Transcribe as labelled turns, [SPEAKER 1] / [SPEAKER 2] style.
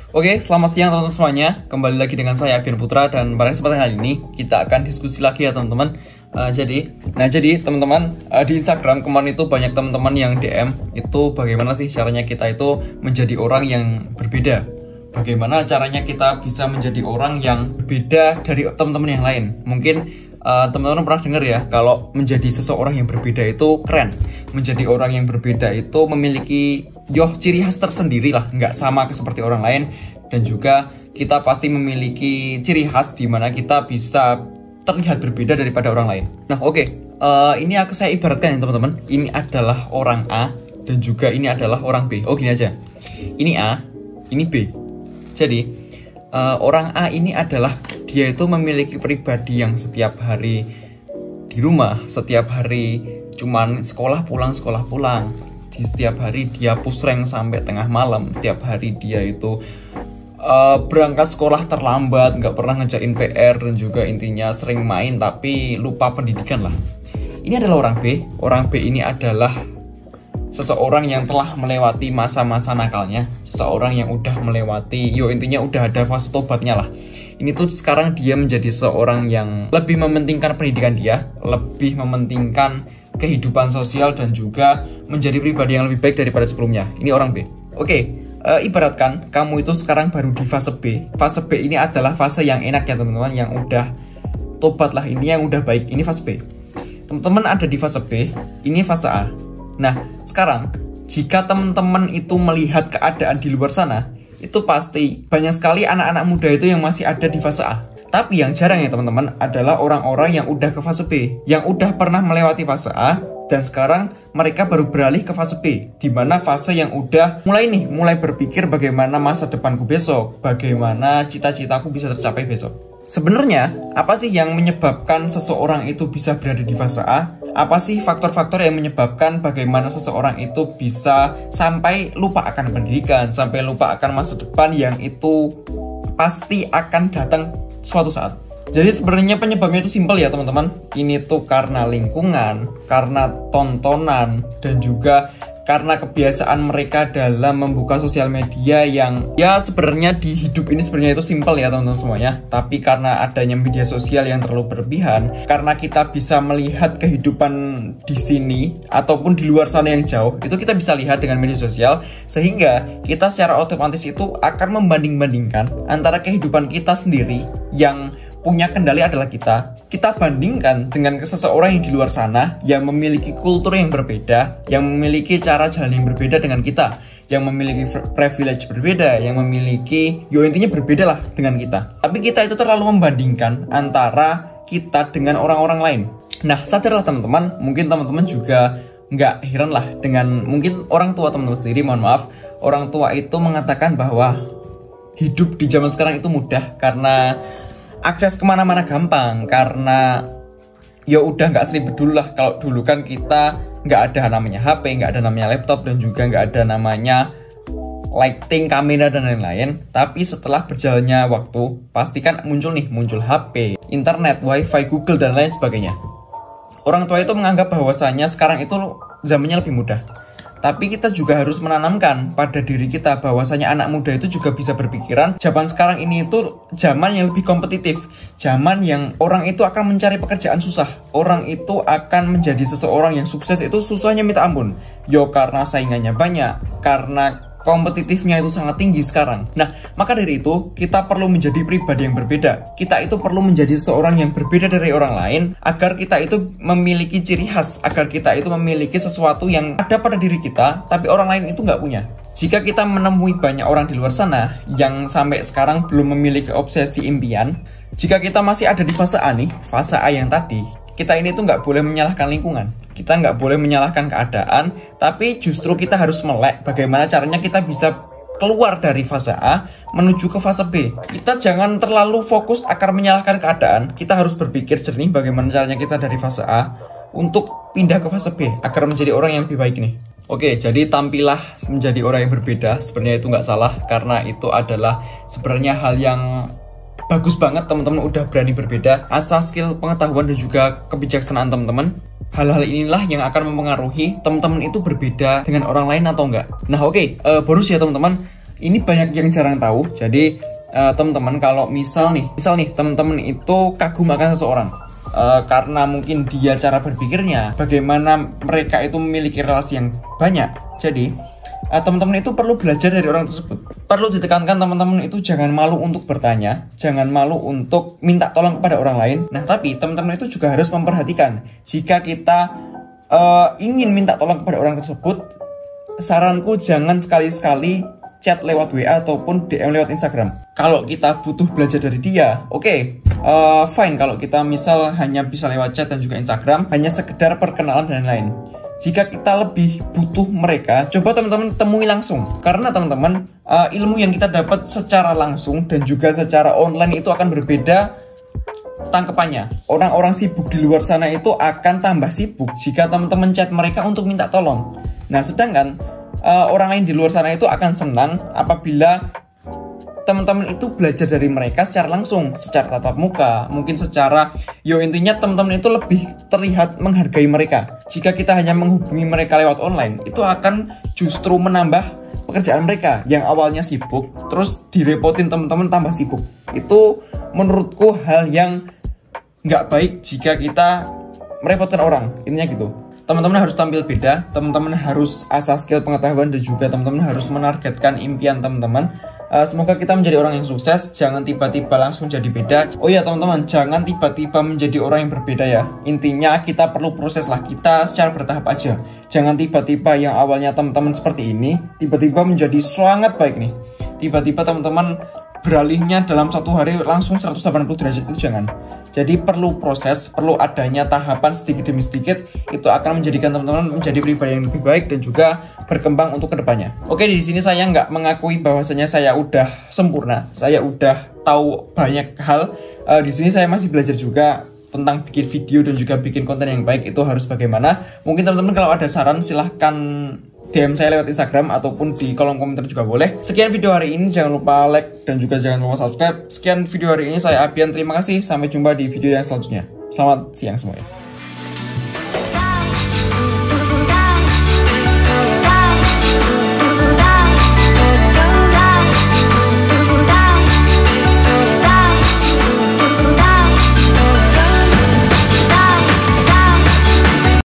[SPEAKER 1] Oke, selamat siang teman-teman semuanya. Kembali lagi dengan saya Abian Putra, dan pada kesempatan kali ini kita akan diskusi lagi ya teman-teman. Jadi teman-teman, di Instagram kemarin itu banyak teman-teman yang DM itu bagaimana sih caranya kita itu menjadi orang yang berbeda. Bagaimana caranya kita bisa menjadi orang yang beda dari teman-teman yang lain. Mungkin teman-teman pernah dengar ya, kalau menjadi seseorang yang berbeda itu keren. Menjadi orang yang berbeda itu memiliki ciri khas tersendiri lah, nggak sama seperti orang lain. Dan juga kita pasti memiliki ciri khas di mana kita bisa terlihat berbeda daripada orang lain. Nah oke, ini saya ibaratkan ya teman-teman. Ini adalah orang A dan juga ini adalah orang B. Oh gini aja, ini A, ini B. Jadi orang A ini adalah dia itu memiliki pribadi yang setiap hari di rumah, setiap hari cuman sekolah pulang. Di setiap hari dia pusreng sampai tengah malam. Setiap hari dia itu berangkat sekolah terlambat, nggak pernah ngerjain PR, dan juga intinya sering main tapi lupa pendidikan lah. Ini adalah orang B. Orang B ini adalah seseorang yang telah melewati masa-masa nakalnya, seseorang yang udah melewati, intinya udah ada fase tobatnya lah. Ini tuh sekarang dia menjadi seorang yang lebih mementingkan pendidikan dia, lebih mementingkan kehidupan sosial, dan juga menjadi pribadi yang lebih baik daripada sebelumnya. Ini orang B. Oke, ibaratkan kamu itu sekarang baru di fase B. Fase B ini adalah fase yang enak ya teman-teman, yang udah tobat lah, ini yang udah baik. Ini fase B. Teman-teman ada di fase B, ini fase A. Nah, sekarang jika teman-teman itu melihat keadaan di luar sana, itu pasti banyak sekali anak-anak muda itu yang masih ada di fase A. Tapi yang jarang ya teman-teman adalah orang-orang yang udah ke fase B, yang udah pernah melewati fase A, dan sekarang mereka baru beralih ke fase B, di mana fase yang udah mulai berpikir bagaimana masa depanku besok, bagaimana cita-citaku bisa tercapai besok. Sebenarnya, apa sih yang menyebabkan seseorang itu bisa berada di fase A? Apa sih faktor-faktor yang menyebabkan bagaimana seseorang itu bisa sampai lupa akan pendidikan, sampai lupa akan masa depan yang itu pasti akan datang suatu saat? Jadi sebenarnya penyebabnya itu simpel ya teman-teman. Ini tuh karena lingkungan, karena tontonan, dan juga karena kebiasaan mereka dalam membuka sosial media yang sebenarnya di hidup ini sebenarnya itu simpel ya teman-teman semuanya. Tapi karena adanya media sosial yang terlalu berlebihan, karena kita bisa melihat kehidupan di sini ataupun di luar sana yang jauh, itu kita bisa lihat dengan media sosial, sehingga kita secara otomatis itu akan membanding-bandingkan antara kehidupan kita sendiri yang punya kendali adalah kita bandingkan dengan seseorang yang di luar sana, yang memiliki kultur yang berbeda, yang memiliki cara jalan yang berbeda dengan kita, yang memiliki privilege berbeda, yang memiliki intinya berbeda lah dengan kita. Tapi kita itu terlalu membandingkan antara kita dengan orang-orang lain. Nah, sadarlah teman-teman, mungkin teman-teman juga nggak heran lah dengan mungkin orang tua teman-teman sendiri, mohon maaf, orang tua itu mengatakan bahwa hidup di zaman sekarang itu mudah karena akses kemana-mana gampang, karena udah nggak seribet dulu lah. Kalau dulu kan kita nggak ada namanya HP, nggak ada namanya laptop, dan juga nggak ada namanya lighting, kamera, dan lain-lain. Tapi setelah berjalannya waktu, pasti kan muncul HP, internet, wifi, Google, dan lain sebagainya. Orang tua itu menganggap bahwasanya sekarang itu zamannya lebih mudah. Tapi kita juga harus menanamkan pada diri kita bahwasanya anak muda itu juga bisa berpikiran zaman sekarang ini itu zaman yang lebih kompetitif, zaman yang orang itu akan mencari pekerjaan susah, orang itu akan menjadi seseorang yang sukses itu susahnya minta ampun. Karena saingannya banyak, karena kompetitifnya itu sangat tinggi sekarang. Nah, maka dari itu kita perlu menjadi pribadi yang berbeda. Kita itu perlu menjadi seseorang yang berbeda dari orang lain, agar kita itu memiliki ciri khas, agar kita itu memiliki sesuatu yang ada pada diri kita, tapi orang lain itu nggak punya. Jika kita menemui banyak orang di luar sana yang sampai sekarang belum memiliki obsesi impian, jika kita masih ada di fase A nih, fase A yang tadi, kita ini tuh nggak boleh menyalahkan lingkungan. Kita nggak boleh menyalahkan keadaan, tapi justru kita harus melek bagaimana caranya kita bisa keluar dari fase A menuju ke fase B. Kita jangan terlalu fokus akan menyalahkan keadaan. Kita harus berpikir jernih bagaimana caranya kita dari fase A untuk pindah ke fase B agar menjadi orang yang lebih baik nih. Oke, jadi tampillah menjadi orang yang berbeda. Sebenarnya itu nggak salah, karena itu adalah sebenarnya hal yang bagus banget. Teman-teman udah berani berbeda, asal skill pengetahuan dan juga kebijaksanaan teman-teman. Hal-hal inilah yang akan mempengaruhi teman-teman itu berbeda dengan orang lain atau enggak. Nah oke, bonus ya teman-teman. Ini banyak yang jarang tahu. Jadi teman-teman kalau misal nih teman-teman itu kagum akan seseorang, karena mungkin dia cara berpikirnya, bagaimana mereka itu memiliki relasi yang banyak. Jadi teman-teman itu perlu belajar dari orang tersebut. Perlu ditekankan teman-teman itu jangan malu untuk bertanya, jangan malu untuk minta tolong kepada orang lain. Nah, tapi teman-teman itu juga harus memperhatikan jika kita ingin minta tolong kepada orang tersebut, saranku jangan sekali-sekali chat lewat WA ataupun DM lewat Instagram. Kalau kita butuh belajar dari dia, oke, fine. Kalau kita misal hanya bisa lewat chat dan juga Instagram, hanya sekedar perkenalan dan lain-lain. Jika kita lebih butuh mereka, coba teman-teman temui langsung. Karena teman-teman, ilmu yang kita dapat secara langsung dan juga secara online itu akan berbeda tangkepannya. Orang-orang sibuk di luar sana itu akan tambah sibuk jika teman-teman chat mereka untuk minta tolong. Nah, sedangkan orang lain di luar sana itu akan senang apabila teman-teman itu belajar dari mereka secara langsung, secara tatap muka, mungkin secara, intinya teman-teman itu lebih terlihat menghargai mereka. Jika kita hanya menghubungi mereka lewat online, itu akan justru menambah pekerjaan mereka yang awalnya sibuk, terus direpotin teman-teman tambah sibuk. Itu menurutku hal yang nggak baik jika kita merepotkan orang, intinya gitu. Teman-teman harus tampil beda, teman-teman harus asah skill pengetahuan, dan juga teman-teman harus menargetkan impian teman-teman. Semoga kita menjadi orang yang sukses, jangan tiba-tiba langsung jadi beda. Oh ya teman-teman, jangan tiba-tiba menjadi orang yang berbeda ya. Intinya kita perlu proses lah, kita secara bertahap aja. Jangan tiba-tiba yang awalnya teman-teman seperti ini, tiba-tiba menjadi sangat baik nih. Tiba-tiba teman-teman beralihnya dalam satu hari langsung 180 derajat, itu jangan. Jadi perlu proses, perlu adanya tahapan sedikit demi sedikit. Itu akan menjadikan teman-teman menjadi pribadi yang lebih baik dan juga berkembang untuk kedepannya. Oke, di sini saya nggak mengakui bahwasanya saya udah sempurna, saya udah tahu banyak hal. Di sini saya masih belajar juga tentang bikin video dan juga bikin konten yang baik itu harus bagaimana. Mungkin teman-teman kalau ada saran silahkan DM saya lewat Instagram ataupun di kolom komentar juga boleh. Sekian video hari ini, jangan lupa like dan juga jangan lupa subscribe. Sekian video hari ini, saya Abian, terima kasih. Sampai jumpa di video yang selanjutnya. Selamat siang semuanya.